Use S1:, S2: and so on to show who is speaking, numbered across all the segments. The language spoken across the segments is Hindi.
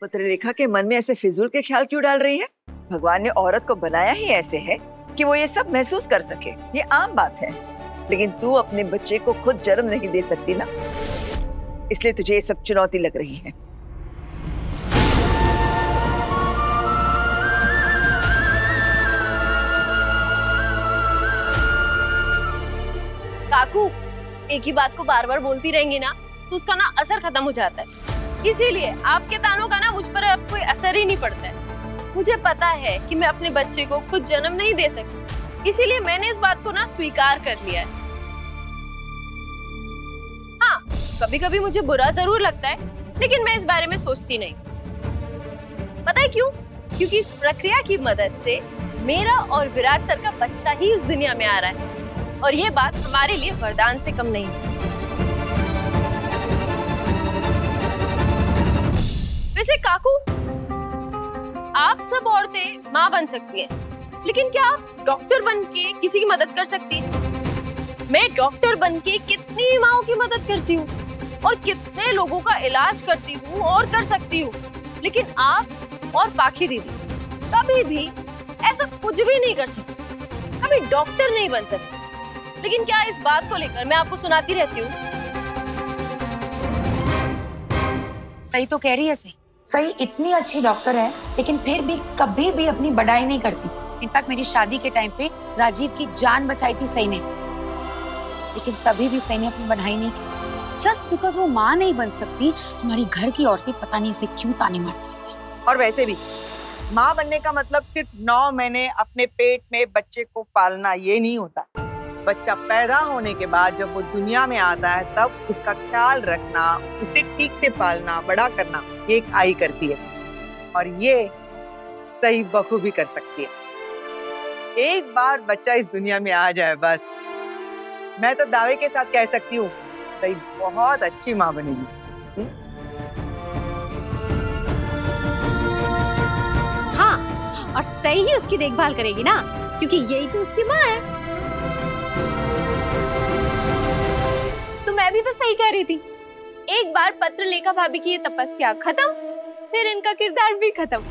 S1: पुत्ररेखा के मन में ऐसे फिजूल के ख्याल क्यों डाल रही है? भगवान ने औरत को बनाया ही ऐसे है कि वो ये सब महसूस कर सके। ये आम बात है। लेकिन तू अपने बच्चे को खुद जन्म नहीं दे सकती ना, इसलिए तुझे ये सब चुनौती लग रही है।
S2: काकू, एक ही बात को बार बार बोलती रहेंगी ना तो उसका ना असर खत्म हो जाता है। इसीलिए आपके तानों का ना मुझ पर अब कोई असर ही नहीं पड़ता है। मुझे पता है कि मैं अपने बच्चे को खुद जन्म नहीं दे सकती, इसीलिए मैंने इस बात को ना स्वीकार कर लिया है। हाँ, कभी कभी मुझे बुरा जरूर लगता है, लेकिन मैं इस बारे में सोचती नहीं। पता है क्यों? क्योंकि इस प्रक्रिया की मदद से मेरा और विराट सर का बच्चा ही इस दुनिया में आ रहा है, और ये बात हमारे लिए वरदान से कम नहीं है। वैसे काकू, आप सब औरतें माँ बन सकती हैं, लेकिन क्या आप डॉक्टर बन के किसी की मदद कर सकती हैं? मैं डॉक्टर बन के कितनी माँओं की मदद करती हूँ और कितने लोगों का इलाज करती हूँ और कर सकती हूँ, लेकिन आप और पाखी दीदी कभी भी ऐसा कुछ भी नहीं कर सकती, कभी डॉक्टर नहीं बन सकती। लेकिन क्या इस बात को लेकर मैं आपको सुनाती रहती हूँ?
S3: सही तो कह रही है।
S4: सही इतनी अच्छी डॉक्टर है, लेकिन फिर भी कभी भी अपनी बड़ाई नहीं करती।
S3: इनफैक्ट मेरी शादी के टाइम पे राजीव की जान बचाई थी सही ने, लेकिन तभी भी सही ने अपनी बढ़ाई नहीं की। जस्ट बिकॉज वो माँ नहीं बन सकती, हमारी घर की औरतें पता नहीं इसे क्यों ताने मारती रहती हैं।
S1: और वैसे भी माँ बनने का मतलब सिर्फ 9 महीने अपने पेट में बच्चे को पालना ये नहीं होता। बच्चा पैदा होने के बाद जब वो दुनिया में आता है तब उसका ख्याल रखना, उसे ठीक से पालना, बड़ा करना, ये एक आई करती है, और ये सही बखूबी कर सकती है। एक बार बच्चा इस दुनिया में आ जाए बस, मैं तो दावे के साथ कह सकती हूँ सही बहुत अच्छी माँ बनेगी।
S2: हाँ, और सही ही उसकी देखभाल करेगी ना, क्योंकि यही तो उसकी माँ है। तो मैं भी तो सही कह रही थी। एक बार पत्रलेखा भाभी की ये तपस्या खत्म, फिर इनका किरदार भी खत्म।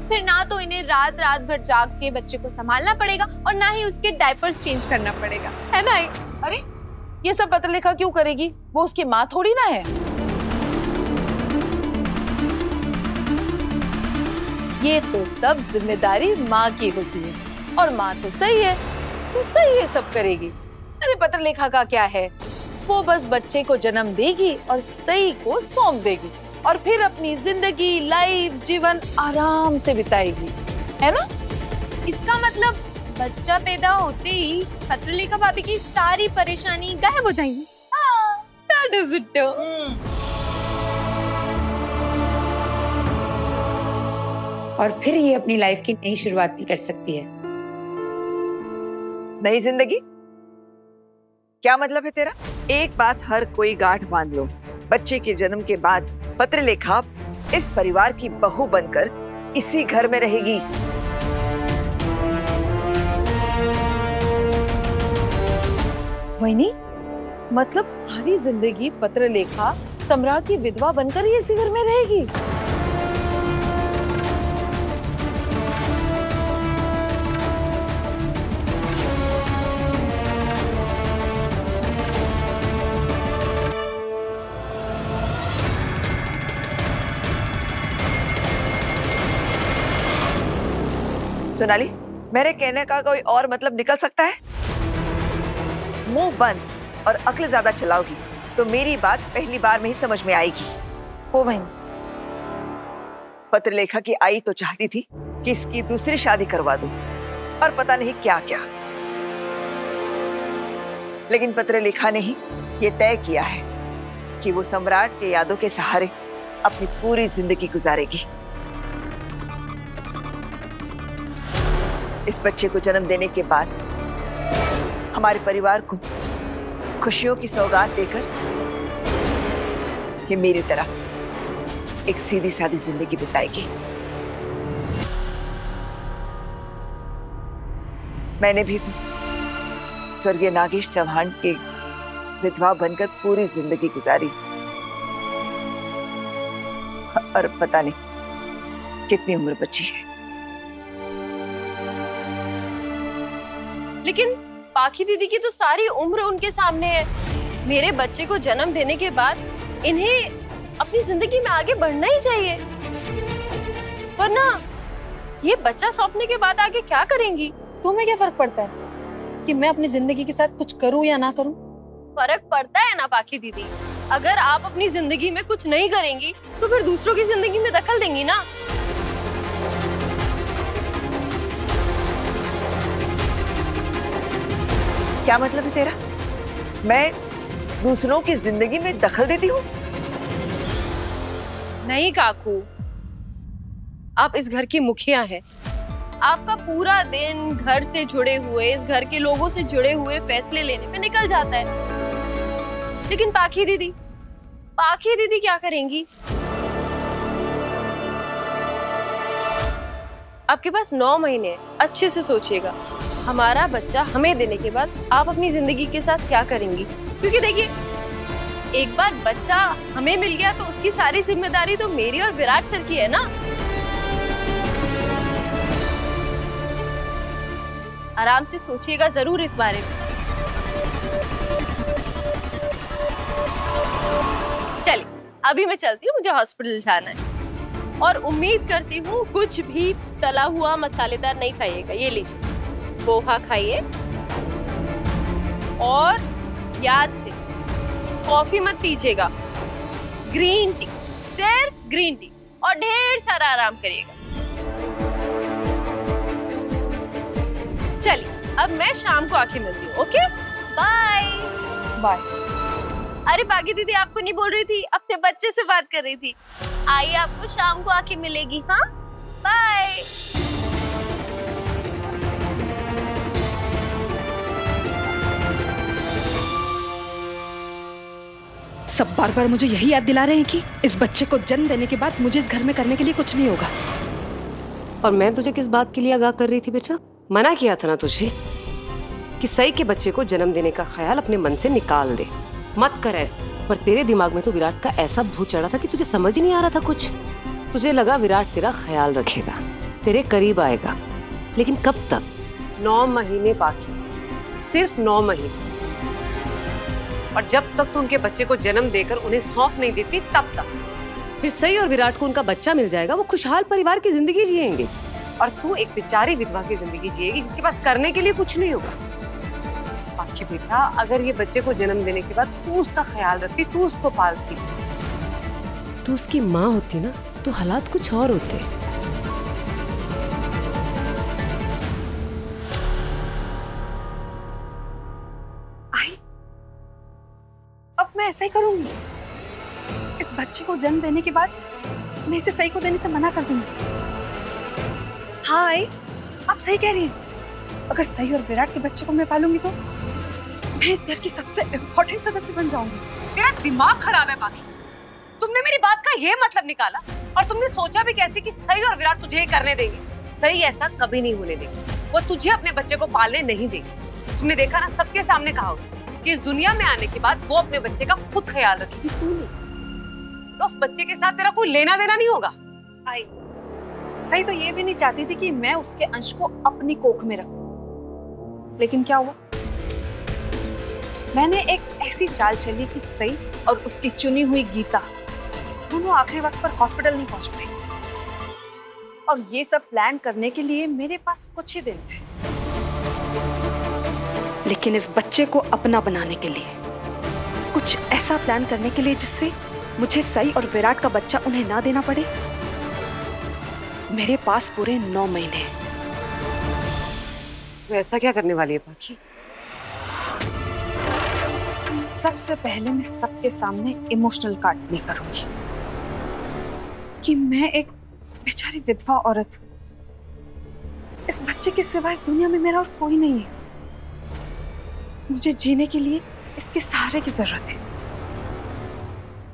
S2: फिर ना तो इन्हें रात रात भर जाग के बच्चे को संभालना पड़ेगा और ना ही उसके डायपर्स चेंज करना पड़ेगा, है ना?
S5: अरे ये सब पत्रलेखा क्यों करेगी? वो उसकी माँ थोड़ी ना है। ये तो सब जिम्मेदारी माँ की होती है, और माँ तो सही है, तो सही ये सब करेगी। अरे पत्रलेखा का क्या है, वो बस बच्चे को जन्म देगी और सही को सौंप देगी, और फिर अपनी जिंदगी, लाइफ, जीवन आराम से बिताएगी, है ना?
S2: इसका मतलब बच्चा पैदा होते ही पत्रलेखा भाभी की सारी परेशानी गायब हो जाएगी। That is it.
S4: और फिर ये अपनी लाइफ की नई शुरुआत भी कर सकती है।
S1: नई जिंदगी? क्या मतलब है तेरा? एक बात हर कोई गांठ बांध लो, बच्चे के जन्म के बाद पत्रलेखा इस परिवार की बहू बनकर इसी घर में रहेगी।
S5: वही मतलब सारी जिंदगी पत्रलेखा सम्राट की विधवा बनकर ही इसी घर में रहेगी।
S1: सोनाली, मेरे कहने का कोई और मतलब निकल सकता है? मुंह बंद और अक्ल ज्यादा चलाओगी तो मेरी बात पहली बार में ही समझ में आएगी।
S5: हो बहन,
S1: पत्रलेखा की आई तो चाहती थी कि इसकी दूसरी शादी करवा दूं, और पता नहीं क्या क्या, लेकिन पत्रलेखा ने ही ये तय किया है कि वो सम्राट के यादों के सहारे अपनी पूरी जिंदगी गुजारेगी। इस बच्चे को जन्म देने के बाद हमारे परिवार को खुशियों की सौगात देकर ये मेरी तरह एक सीधी सादी जिंदगी बिताएगी। मैंने भी तो स्वर्गीय नागेश चौहान के विधवा बनकर पूरी जिंदगी गुजारी,
S6: और पता नहीं कितनी उम्र बची है।
S2: लेकिन पाखी दीदी की तो सारी उम्र उनके सामने है। मेरे बच्चे को जन्म देने के बाद इन्हें अपनी जिंदगी में आगे बढ़ना ही चाहिए, वरना ये बच्चा सौंपने के बाद आगे क्या करेंगी?
S5: तुम्हें क्या फर्क पड़ता है कि मैं अपनी जिंदगी के साथ कुछ करूं या ना करूं?
S2: फर्क पड़ता है ना पाखी दीदी। अगर आप अपनी जिंदगी में कुछ नहीं करेंगी तो फिर दूसरों की जिंदगी में दखल देंगी ना।
S6: क्या मतलब है तेरा? मैं दूसरों की जिंदगी में दखल देती हूँ?
S2: नहीं काकू, आप इस घर की मुखिया हैं। आपका पूरा दिन घर से जुड़े हुए, इस घर के लोगों से जुड़े हुए फैसले लेने में निकल जाता है। लेकिन पाखी दीदी क्या करेंगी? आपके पास 9 महीने हैं, अच्छे से सोचिएगा। हमारा बच्चा हमें देने के बाद आप अपनी जिंदगी के साथ क्या करेंगी? क्योंकि देखिए, एक बार बच्चा हमें मिल गया तो उसकी सारी जिम्मेदारी तो मेरी और विराट सर की है ना। आराम से सोचिएगा जरूर इस बारे में। चलिए, अभी मैं चलती हूँ, मुझे हॉस्पिटल जाना है। और उम्मीद करती हूँ कुछ भी तला हुआ मसालेदार नहीं खाइएगा। ये लीजिए, पोहा खाइए और याद से कॉफी मत पीजिएगा, ग्रीन टी, सिर्फ ग्रीन टी, और ढेर सारा आराम करिएगा। चलिए, अब मैं शाम को आके मिलती हूँ। Okay, bye
S5: bye.
S2: अरे बाकी दीदी आपको नहीं बोल रही थी, अपने बच्चे से बात कर रही थी। आइए, आपको शाम को आके मिलेगी। हाँ, बाय।
S7: सब बार बार मुझे यही याद दिला रहे हैं कि इस बच्चे को जन्म देने के बाद मुझे इस घर में करने के लिए कुछ नहीं होगा।
S8: और मैं तुझे किस बात के लिए आगाह कर रही थी बेटा? मना किया था ना तुझे कि सई के बच्चे को जन्म देने का ख्याल अपने मन से निकाल दे, मत कर ऐसा। पर तेरे दिमाग में तो विराट का ऐसा भूत चढ़ा था कि तुझे समझ ही नहीं आ रहा था कुछ। तुझे लगा विराट तेरा ख्याल रखेगा, तेरे करीब आएगा, लेकिन कब तक? 9 महीने बाकी, सिर्फ 9 महीने। और जब तक तू उनके बच्चे को जन्म देकर उन्हें सौंप नहीं देती, तब तक फिर सई और विराट को उनका बच्चा मिल जाएगा, वो खुशहाल परिवार की जिंदगी जिएंगे, और तू एक बेचारी विधवा की जिंदगी जिएगी जिसके पास करने के लिए कुछ नहीं होगा। बाकी बेटा, अगर ये बच्चे को जन्म देने के बाद तू उसका ख्याल रखती, तू उसको पालती, तू उसकी माँ होती ना, तो हालात कुछ और होते।
S7: अब मैं ऐसा ही करूंगी। इस बच्चे को जन्म देने के बाद मैं इसे सही को देने से मना कर दूंगी। हाँ आई, आप सही कह रही हैं। अगर सही और विराट के बच्चे को मैं पालूंगी तो मैं इस घर की सबसे इम्पोर्टेंट सदस्य बन जाऊंगी।
S8: तेरा दिमाग खराब है बाकी। तुमने मेरी बात का ये मतलब निकाला, और तुमने सोचा भी कैसे कि सही और विराट तुझे ये करने देंगे? सही ऐसा कभी नहीं होने देगी, वो तुझे अपने बच्चे को पालने नहीं देगी। तुमने देखा ना, सबके सामने कहा उसने कि इस दुनिया में आने के बाद वो अपने बच्चे का खुद ख्याल रखेगी, तू नहीं। तो उस बच्चे के साथ तेरा कोई लेना देना नहीं होगा।
S7: आई, सही तो ये भी नहीं चाहती थी कि मैं उसके अंश को अपनी कोख में रखूं, लेकिन क्या हुआ? मैंने एक ऐसी चाल चली कि सई और उसकी चुनी हुई गीता दोनों आखिरी वक्त पर हॉस्पिटल नहीं पहुंच पाई। और ये सब प्लान करने के लिए मेरे पास कुछ ही दिन थे, लेकिन इस बच्चे को अपना बनाने के लिए, कुछ ऐसा प्लान करने के लिए जिससे मुझे सई और विराट का बच्चा उन्हें ना देना पड़े, मेरे पास पूरे 9 महीने हैं।
S8: तो ऐसा क्या करने वाली है पाखी?
S7: सबसे पहले मैं सबके सामने इमोशनल कार्ड प्ले करूंगी कि मैं एक बेचारी विधवा औरत हूं। इस बच्चे के सिवा इस दुनिया में मेरा और कोई नहीं है। मुझे जीने के लिए इसके सहारे की जरूरत है।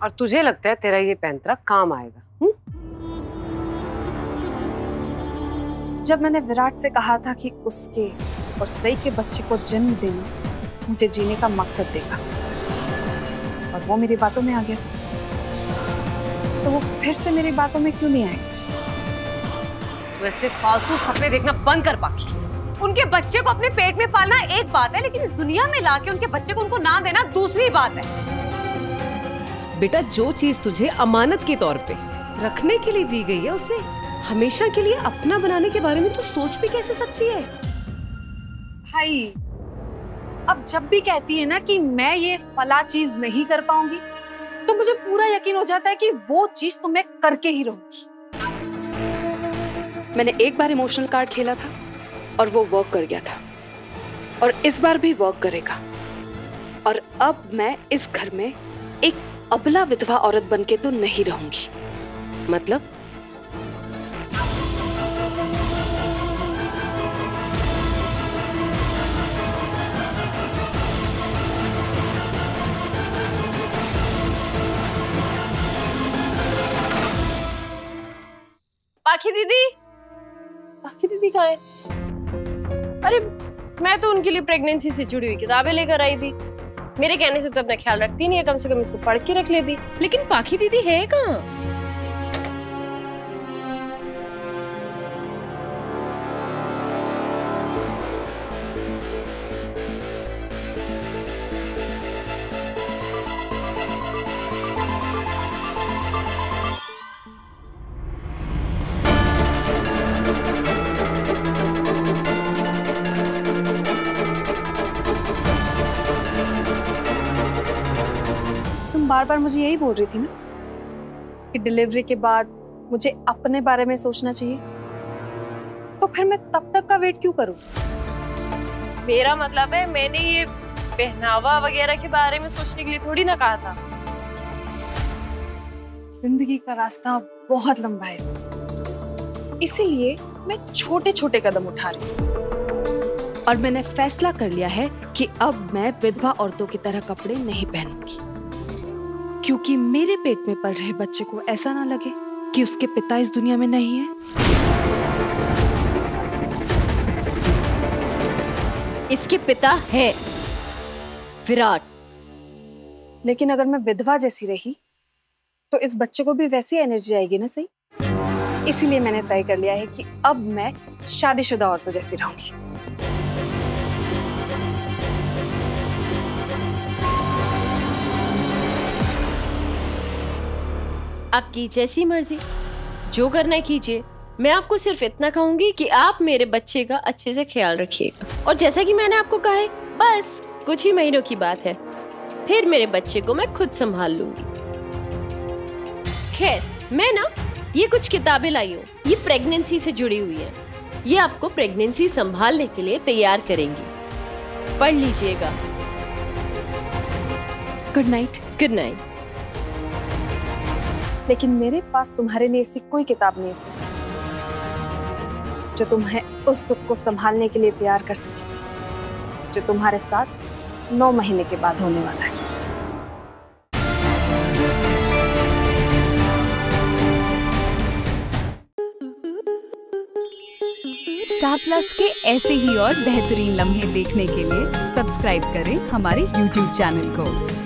S8: और तुझे लगता है तेरा ये पैंतरा काम आएगा?
S7: जब मैंने विराट से कहा था कि उसके और सई के बच्चे को जन्म देना मुझे जीने का मकसद देगा, और वो मेरी बातों में आ गया था। तो वो फिर से मेरी बातों में क्यों नहीं आएगा?
S8: वैसे फालतू सपने देखना बंद कर पाकी। उनके बच्चे को अपने पेट में पालना एक बात है, लेकिन इस दुनिया में लाके उनके बच्चे को उनको ना देना दूसरी बात है। बेटा, जो चीज तुझे अमानत के तौर पे रखने के लिए दी गई है, उसे हमेशा के लिए अपना बनाने के बारे में तू सोच भी कैसे सकती है?
S7: भाई, अब जब भी कहती है ना कि मैं ये फला चीज नहीं कर पाऊंगी, तो मुझे पूरा यकीन हो जाता है कि वो चीज तो मैं करके ही रहूंगी। मैंने एक बार इमोशनल कार्ड खेला था और वो वर्क कर गया था, और इस बार भी वर्क करेगा। और अब मैं इस घर में एक अबला विधवा औरत बनके तो नहीं रहूंगी।
S8: मतलब?
S2: पाखी दीदी, पाखी दीदी कहाँ है? अरे मैं तो उनके लिए प्रेगनेंसी से जुड़ी हुई किताबें लेकर आई थी। मेरे कहने से तो अपना ख्याल रखती नहीं है, कम से कम इसको पढ़ के रख लेती। लेकिन पाखी दीदी है कहाँ?
S7: बार बार मुझे यही बोल रही थी ना कि डिलीवरी के बाद मुझे अपने बारे में सोचना चाहिए, तो फिर मैं तब तक का वेट क्यों करूं?
S2: मेरा मतलब है, मैंने ये पहनावा वगैरह के बारे में सोचने के लिए थोड़ी ना कहा था।
S7: जिंदगी का रास्ता बहुत लंबा है, इसीलिए मैं छोटे छोटे कदम उठा रही हूँ। और मैंने फैसला कर लिया है कि अब मैं विधवा औरतों की तरह कपड़े नहीं पहनूंगी, क्योंकि मेरे पेट में पल रहे बच्चे को ऐसा ना लगे कि उसके पिता इस दुनिया में नहीं है।
S2: इसके पिता है विराट।
S7: लेकिन अगर मैं विधवा जैसी रही तो इस बच्चे को भी वैसी एनर्जी आएगी ना, सही? इसीलिए मैंने तय कर लिया है कि अब मैं शादीशुदा औरतों जैसी रहूंगी।
S2: आपकी जैसी मर्जी, जो करना है कीजिए। मैं आपको सिर्फ इतना कहूंगी कि आप मेरे बच्चे का अच्छे से ख्याल रखिएगा, और जैसा कि मैंने आपको कहा है, बस कुछ ही महीनों की बात है, फिर मेरे बच्चे को मैं खुद संभाल लूंगी। खैर, मैं ना ये कुछ किताबें लाई हूँ, ये प्रेगनेंसी से जुड़ी हुई है। ये आपको प्रेगनेंसी संभालने के लिए तैयार करेंगी, पढ़ लीजिएगा।
S7: Good night.
S2: Good night.
S7: लेकिन मेरे पास तुम्हारे लिए ऐसी कोई किताब नहीं है जो तुम्हें उस दुख को संभालने के लिए तैयार कर सके, जो तुम्हारे साथ 9 महीने के बाद होने वाला है।
S9: स्टार प्लस के ऐसे ही और बेहतरीन लम्हे देखने के लिए सब्सक्राइब करें हमारे YouTube चैनल को।